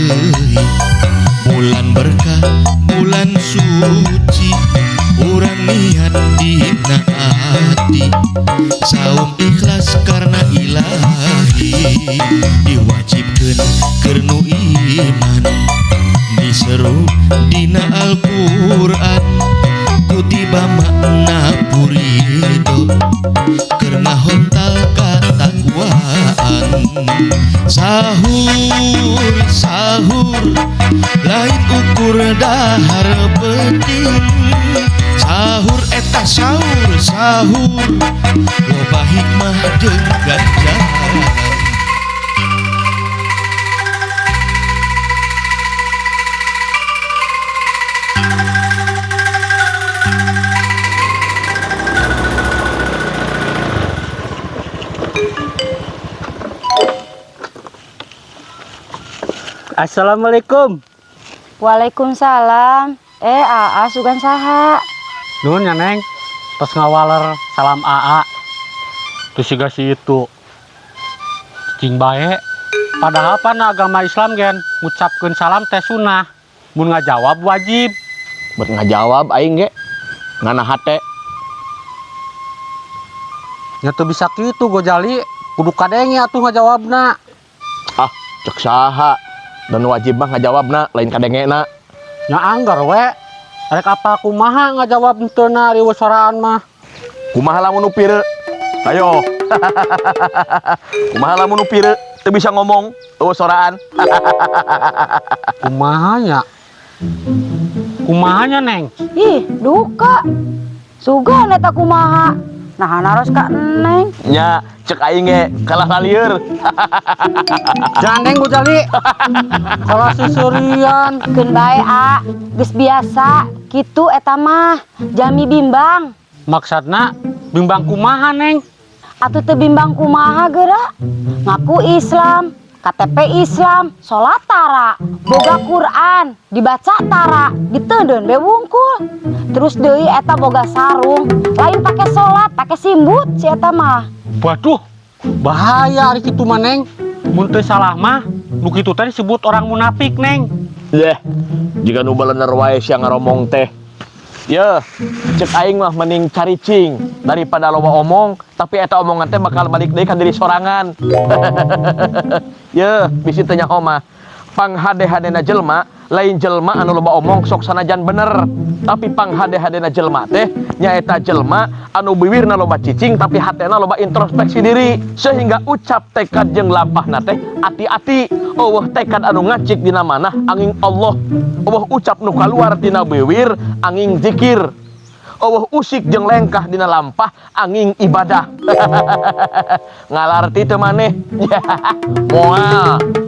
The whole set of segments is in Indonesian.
deui bulan berkah bulan suci urang niat dina hati saum ikhlas karena ilahi diwajibkeun keur nu iman diseru dina Al-Qur'an kutiba makna purido keur ngahontal katakwaan sahur sahur lain ukur dahar penting sahur eta sahur sahur loba hikmah jeung ganjaran. Assalamualaikum. Waalaikumsalam. Aa sugan saha? Nuhun ya Neng. Tos ngawaler salam AA. Terus juga si itu cing bae. Padahal pan agama Islam gen ngucapkeun salam teh sunah. Mun ngajawab wajib. Buat ngajawab aing ge ngana hate. Nya teu bisa kitu Gojali. Kudu kadenge atuh ngajawabna. Ah, cek saha. Dan wajib mah ngajawabna lain kadengena. Nya anggar we. Rek apa kumaha ngajawab enteuna riweuh soraan mah. Kumaha lamun nu pireuk? Ayo. Kumaha lamun nu pireuk teu bisa ngomong eueuh soraan. Kumaha nya? Kumaha nya Neng? Ih, duka. Sugan eta kumaha? Nah, naros ka Neng. Nya cek aing ge kalah lalieur. Jangan Neng Gojali. Kalau susurian Keun bae A, geus biasa. Kitu eta mah jami bimbang. maksudna bimbang kumaha Neng? Atuh teu bimbang kumaha geura? Ngaku Islam, KTP Islam, salat tara, boga Quran, dibaca tara, diteundeun we wungkul. Terus deui eta boga sarung, lain pake salat, pake simbut si eta mah. Waduh, bahaya ari kitu mah Neng. Mun teu salah mah, nu kitu teh disebut orang munafik Neng. Yeh, jika nu bener wae sia ngaromong teh. Yeuh, cek aing mah mending caricing daripada loba omong, tapi eta omongan teh bakal balik deui ka diri sorangan. Yeuh, bisi teu nyaho mah. Panghade-hadena jelma lain jelma anu loba omong sok sanajan bener, tapi panghade-hadena jelma teh nyaeta jelma anu bibirna loba cicing tapi hatena loba introspeksi diri sehingga ucap tekad jeung lampahna teh ati-ati. Eueuh tekad anu ngacik dina manah angin Allah, eueuh ucap nu kaluar dina bibir angin zikir, eueuh usik jeung lengkah dina lampah angin ibadah. Ngalarti teu maneh.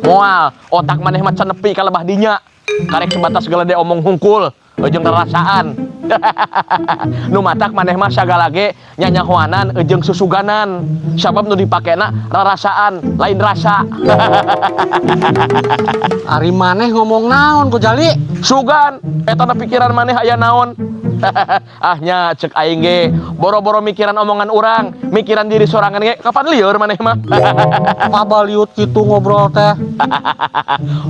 Moal otak maneh mah can nepi ka lebah dinya. Karek sebatas gelede omong hungkul jeung rarasaan. Nu matak maneh mah sagala ge nyanyahoanan jeung susuganan. Sabab nu dipakena rarasaan lain rasa. Ari maneh ngomong naon Gojali? Sugan eta na pikiran maneh aya naon. Ahnya cek aing ge boro-boro mikiran omongan urang, mikiran diri sorangan ge kapan lieur maneh mah. Pabaliut kitu ngobrol teh.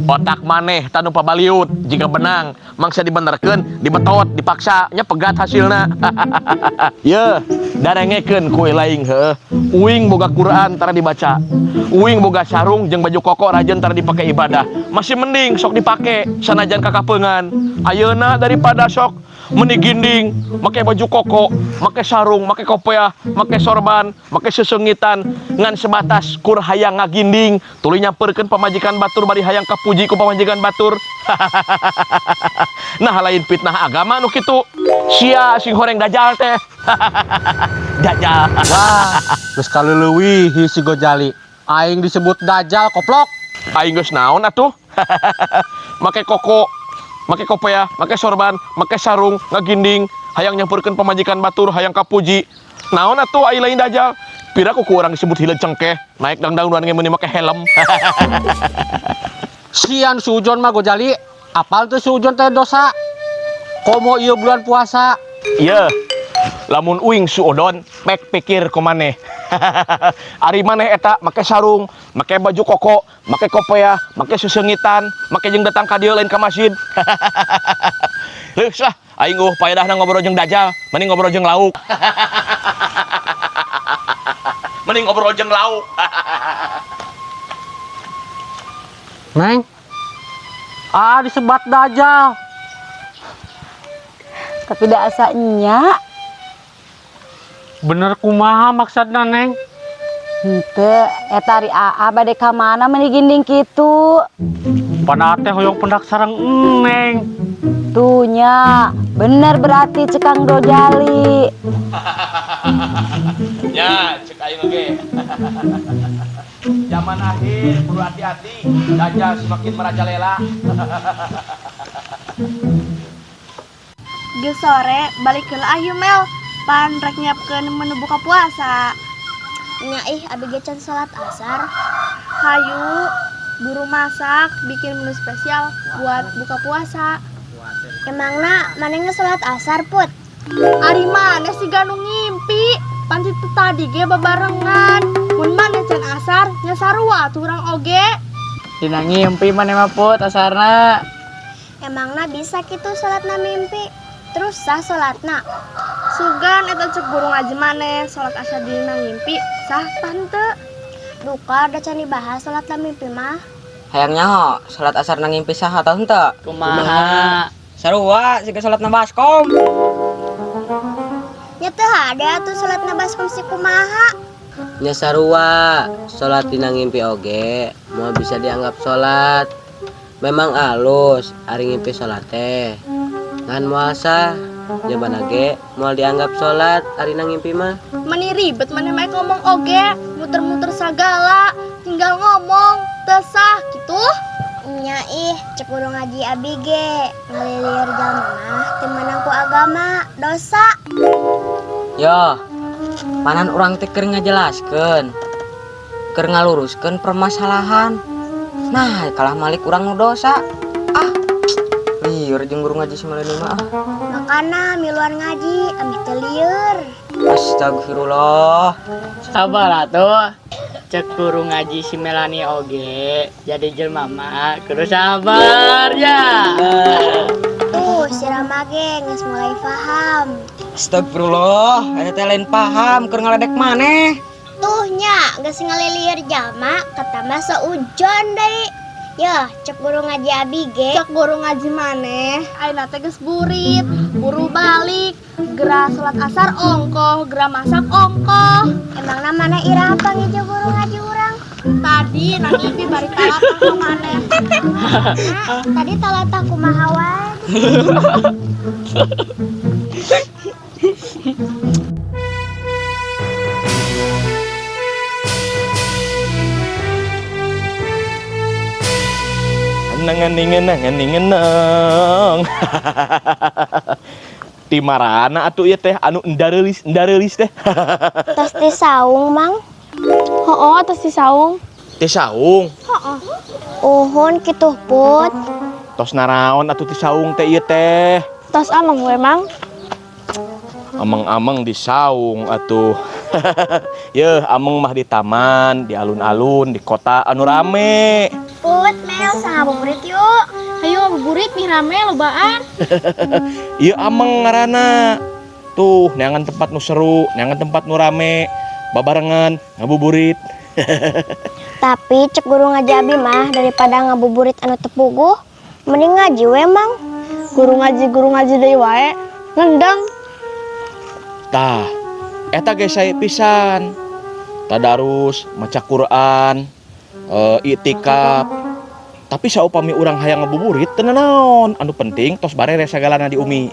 Otak maneh tanu pabaliut jika benang mangsa dibenerkeun dibetot dipaksa nya pegat hasilna. Ye darengekeun ku laing heuh uing boga Quran tara dibaca, uing boga sarung jeung baju koko rajeun tara dipake ibadah, masih mending sok dipake sanajan kakapeungan. Ayeuna daripada sok meni ginding make baju koko, make sarung, make kopiah, make sorban, make sesengitan ngan sebatas kur hayang ngaginding tuluy nyampeurkeun pamajikan batur bari hayang kapuji ku pamajikan batur. Nah lain fitnah agama nu kitu sia sing horeng dajal teh. Dajal. Wah, geus kaleuleui si Gojali. Aing disebut dajal koplok. Aing geus naon atuh? Make koko, make kopiah, make sorban, make sarung, ngaginding, hayang nyampeurkeun pamajikan batur, hayang kapuji. Naon atuh ai lain dajal? Pira ku urang disebut hileud cengkeh, naik dangdangan ge meuni make helm. Sian sujon mah Gojali. Apal teh sujon teh dosa. Komo ieu bulan puasa. Iya, lamun uing suodon pek pikir ku maneh. Ari maneh eta make sarung, make baju koko, make kopiah, make sesengitan, make jeung datang ka dieu lain ka masjid. Leus lah aing paedahna ngobrol jeung dajal, mending ngobrol jeung lauk. Mending ngobrol jeung lauk. Neng, disebat dajal. Tapi da asanya Bener kumaha maksudna Neng? henteu eta ari AA bade ka mana meuni ginding kitu. Pada teh hoyong pendak sareng Neng. Tuhnya bener berarti cekang dojali. Ya, cek aing oge. Zaman akhir kudu hati-hati, dajal semakin merajalela. Geus sore balik heula ayu Mel. Pan rek nyiapkeun menu buka puasa. Nya ih abi ge can salat asar. Hayu buru masak bikin menu spesial buat buka puasa. Emangna maneh geus salat asar put? Ari maneh si Ganu ngimpi. Pan itu tadi ge babarengan. Mun maneh can asar nya sarua turang oge. Dina ngimpi maneh mah put asarna. Emangna bisa kitu salatna mimpi? Terus sah salatna? Sugan eta cek burung aja maneh salat asar dina ngimpi sah tante. Duka da can dibahas salatna mimpi mah. Hayangnya ho, salat asar nang ngimpi saha tah henteu? Kumaha? Sarua siga salatna baskom. Nya teu ada atuh salatna baskom si kumaha. Nya sarua, salat dina ngimpi oge mau bisa dianggap salat. Memang alus ari ngimpi salat teh. Ngan muasa jaman ge moal dianggap salat ari nang ngimpi mah. Meni ribet maneh mah ngomong oge, muter-muter sagala, tinggal ngomong teu sah kitu. Nya ih cek guru ngaji abi ge ngalilir jalma mah teu meunang ku agama, dosa. Yo, panan urang teh keur ngajelaskeun. Keur ngaluruskeun permasalahan. Nah, kalah malik urang nu dosa. Lieur jeung guru ngaji samalena mah. Makana miluan ngaji amih teu lieur. Astagfirullah. Sabar atuh. Cek guru ngaji si Melani oge. Jadi jelema mah kudu sabar ya. Tuh si Rama ge geus mulai paham. Astagfirullah, eta teh lain paham keur ngaledek maneh. Tuh nya geus ngalilir jalma kata mah saujon deui. Yah, cek guru ngaji abi ge. Cek guru ngaji maneh, ayeuna teh geus burit, buru balik, gera salat asar ongkoh, gera masak ongkoh. Emangna maneh iraha panggil guru ngaji urang? Tadi nang ngimpi bari talatah ka maneh. Nah, tadi talatah kumaha wae? Nang. Ti marana atuh ieu teh anu endareulis teh. Tos di saung, Mang. Hooh, tos di saung. Teh saung. Uhun kitu put. Tos naraon atuh ti saung teh ieu teh. Tos ameng we, Mang. Ameng-ameng di saung atuh. Yeuh, ameng mah di taman, di alun-alun, di kota anu rame. Put, Mel, sang ngabuburit yuk. Hayu ngabuburit nih rame lobaan. Ieu ameng ngaranna. Tuh, neangan tempat nu seru, neangan tempat nu rame, babarengan ngabuburit. Tapi cek guru ngaji abi mah daripada ngabuburit anu tepuguh, mending ngaji we, Mang. Guru ngaji deui wae. Ngendang. Tah, eta ge sae pisan. Tadarus, maca Quran, iktikaf. Tapi saupami urang hayang ngabuburit teu naon, anu penting tos barere sagalana di umi.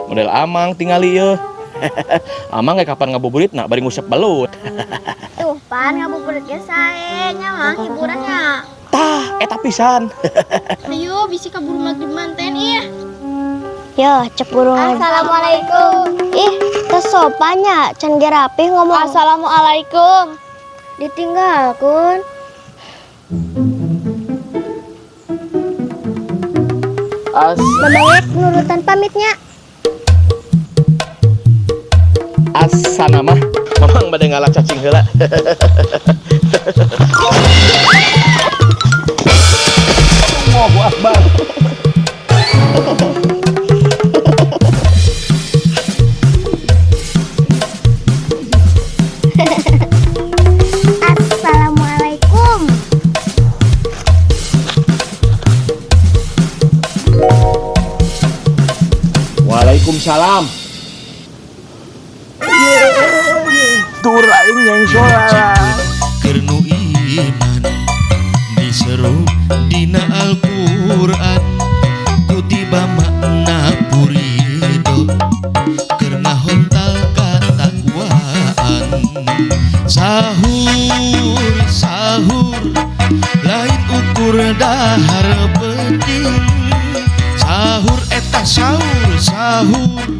Model amang tingali ieu. Amang ge kapan ngabuburitna bari ngusep belut. Tuh, pan ngabuburit ge sae nya mah hiburannya. Tah, eta pisan. Ayo bisi kaburu magrib manten ieu. Yo, cek guru ngaji. Assalamualaikum. Ih, teu sopannya, can ge rapih ngomong. Assalamualaikum. Ditinggalkeun. Babayek nurutan pamitnya. Asana mah mamang bade ngalah cacing heula. Allahu Akbar. Assalamualaikum. Waalaikumsalam. Tur aing yang sholat. Kernu iman diseru dina Al-Qur'an kutiba makna purido keur ngahontal katakwaan sahur sahur lain ukur dahar penting sahur eta sahur sahur